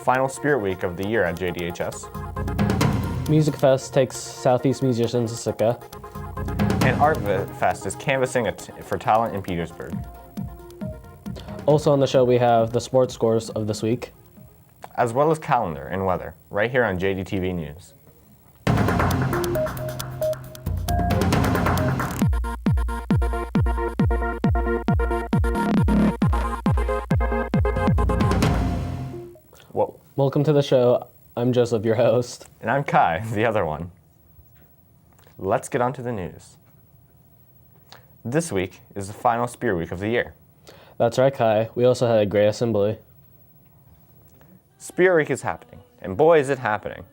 Final Spirit Week of the year at JDHS. Music Fest takes Southeast musicians to Sitka. And Art Fest is canvassing for talent in Petersburg. Also on the show we have the sports scores of this week, as well as calendar and weather, right here on JDTV News. Whoa. Welcome to the show. I'm Joseph, your host. And I'm Kai, the other one. Let's get on to the news. This week is the final Spirit Week of the year. That's right, Kai. We also had a great assembly. Spirit Week is happening, and boy is it happening.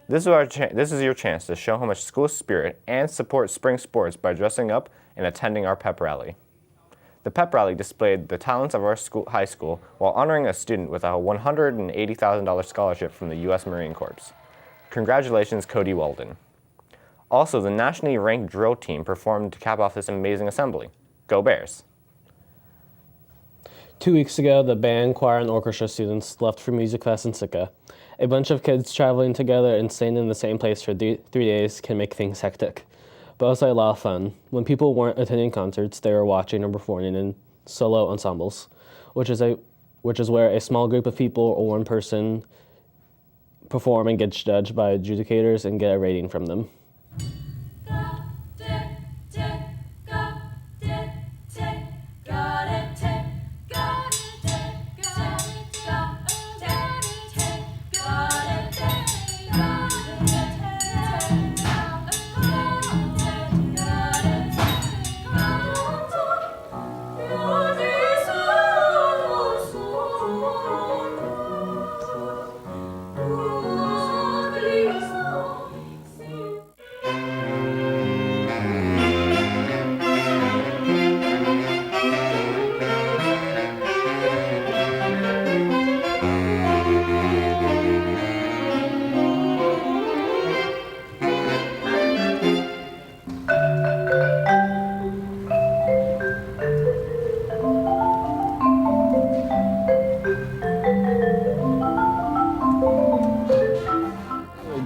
This is your chance to show how much school spirit and support spring sports by dressing up and attending our pep rally. The pep rally displayed the talents of our high school while honoring a student with a $180,000 scholarship from the U.S. Marine Corps. Congratulations, Cody Walden. Also, the nationally ranked drill team performed to cap off this amazing assembly. Go Bears! 2 weeks ago, the band, choir, and orchestra students left for Music Fest in Sitka. A bunch of kids traveling together and staying in the same place for 3 days can make things hectic, but also a lot of fun. When people weren't attending concerts, they were watching or performing in solo ensembles, which is where a small group of people or one person perform and gets judged by adjudicators and get a rating from them.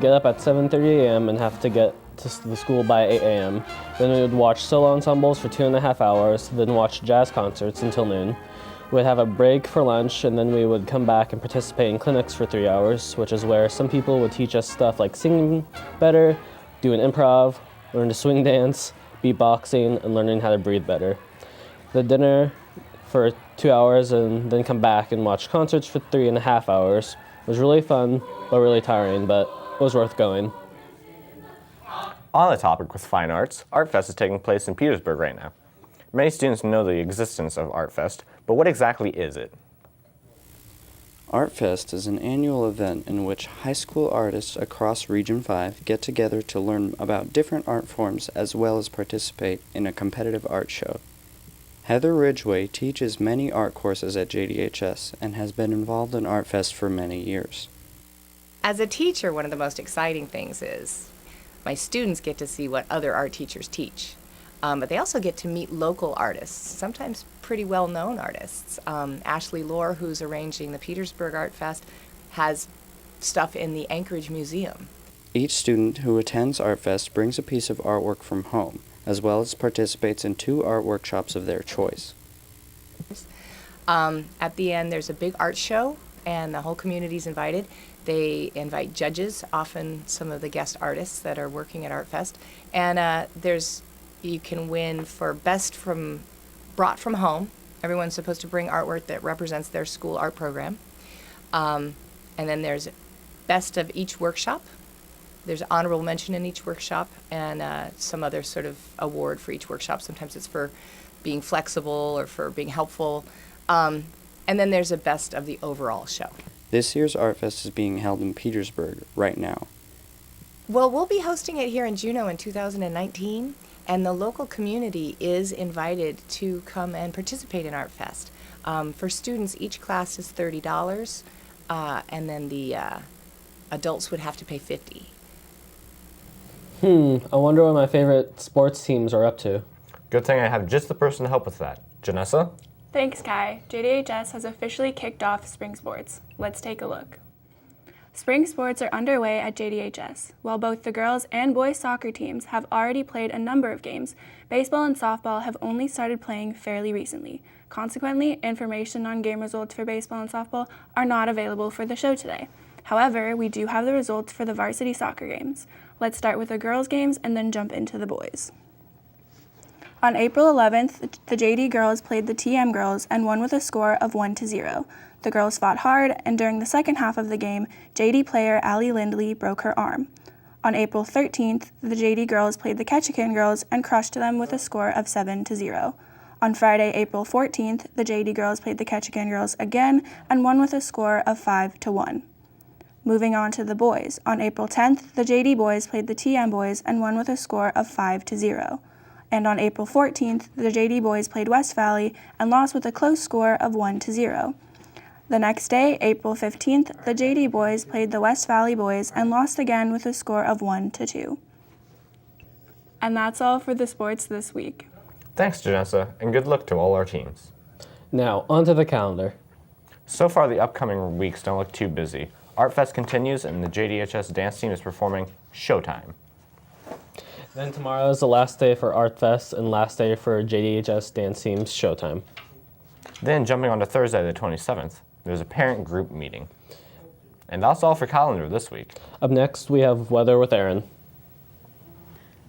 Get up at 7:30 a.m. and have to get to the school by 8 a.m. Then we would watch solo ensembles for 2.5 hours, then watch jazz concerts until noon. We'd have a break for lunch, and then we would come back and participate in clinics for 3 hours, which is where some people would teach us stuff like singing better, doing improv, learn to swing dance, beatboxing, and learning how to breathe better. The dinner for 2 hours, and then come back and watch concerts for 3.5 hours. It was really fun, but really tiring, but it was worth going. On the topic with fine arts, Art Fest is taking place in Petersburg right now. Many students know the existence of Art Fest, but what exactly is it? Art Fest is an annual event in which high school artists across Region 5 get together to learn about different art forms as well as participate in a competitive art show. Heather Ridgway teaches many art courses at JDHS and has been involved in Art Fest for many years. As a teacher, one of the most exciting things is my students get to see what other art teachers teach. But they also get to meet local artists, sometimes pretty well-known artists. Ashley Lohr, who's arranging the Petersburg Art Fest, has stuff in the Anchorage Museum. Each student who attends Art Fest brings a piece of artwork from home, as well as participates in 2 art workshops of their choice. At the end, there's a big art show, and the whole community's invited. They invite judges, often some of the guest artists that are working at Art Fest, and you can win for best brought from home. Everyone's supposed to bring artwork that represents their school art program. And then there's best of each workshop. There's honorable mention in each workshop, and some other sort of award for each workshop. Sometimes it's for being flexible or for being helpful. And then there's a best of the overall show. This year's Art Fest is being held in Petersburg right now. Well, we'll be hosting it here in Juneau in 2019, and the local community is invited to come and participate in Art Fest. For students, each class is $30, and then the adults would have to pay $50. I wonder what my favorite sports teams are up to. Good thing I have just the person to help with that. Janessa? Thanks, Kai. JDHS has officially kicked off spring sports. Let's take a look. Spring sports are underway at JDHS. While both the girls and boys soccer teams have already played a number of games, baseball and softball have only started playing fairly recently. Consequently, information on game results for baseball and softball are not available for the show today. However, we do have the results for the varsity soccer games. Let's start with the girls' games and then jump into the boys. On April 11th, the JD girls played the TM girls and won with a score of 1-0. The girls fought hard, and during the second half of the game, JD player Allie Lindley broke her arm. On April 13th, the JD girls played the Ketchikan girls and crushed them with a score of 7-0. On Friday, April 14th, the JD girls played the Ketchikan girls again and won with a score of 5-1. Moving on to the boys, on April 10th, the JD boys played the TM boys and won with a score of 5-0. And on April 14th, the JD boys played West Valley and lost with a close score of 1-0. The next day, April 15th, the JD boys played the West Valley boys and lost again with a score of 1-2. And that's all for the sports this week. Thanks, Janessa, and good luck to all our teams. Now, onto the calendar. So far, the upcoming weeks don't look too busy. Art Fest continues, and the JDHS dance team is performing Showtime. Then tomorrow is the last day for Art Fest and last day for JDHS dance team's Showtime. Then, jumping on to Thursday the 27th, there's a parent group meeting. And that's all for calendar this week. Up next, we have weather with Aaren.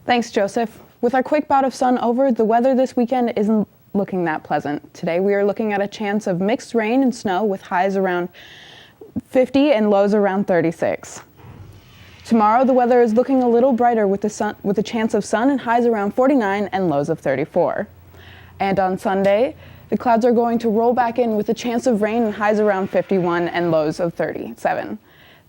Thanks, Joseph. With our quick bout of sun over, the weather this weekend isn't looking that pleasant. Today we are looking at a chance of mixed rain and snow with highs around 50 and lows around 36. Tomorrow the weather is looking a little brighter with a chance of sun and highs around 49 and lows of 34. And on Sunday, the clouds are going to roll back in with a chance of rain and highs around 51 and lows of 37.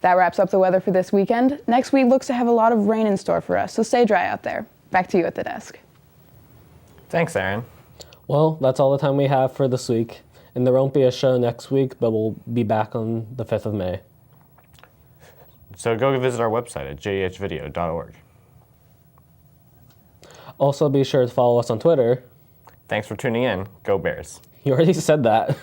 That wraps up the weather for this weekend. Next week looks to have a lot of rain in store for us, so stay dry out there. Back to you at the desk. Thanks, Aaren. Well, that's all the time we have for this week. And there won't be a show next week, but we'll be back on the 5th of May. So go visit our website at jdhvideo.org. Also, be sure to follow us on Twitter. Thanks for tuning in. Go Bears. You already said that.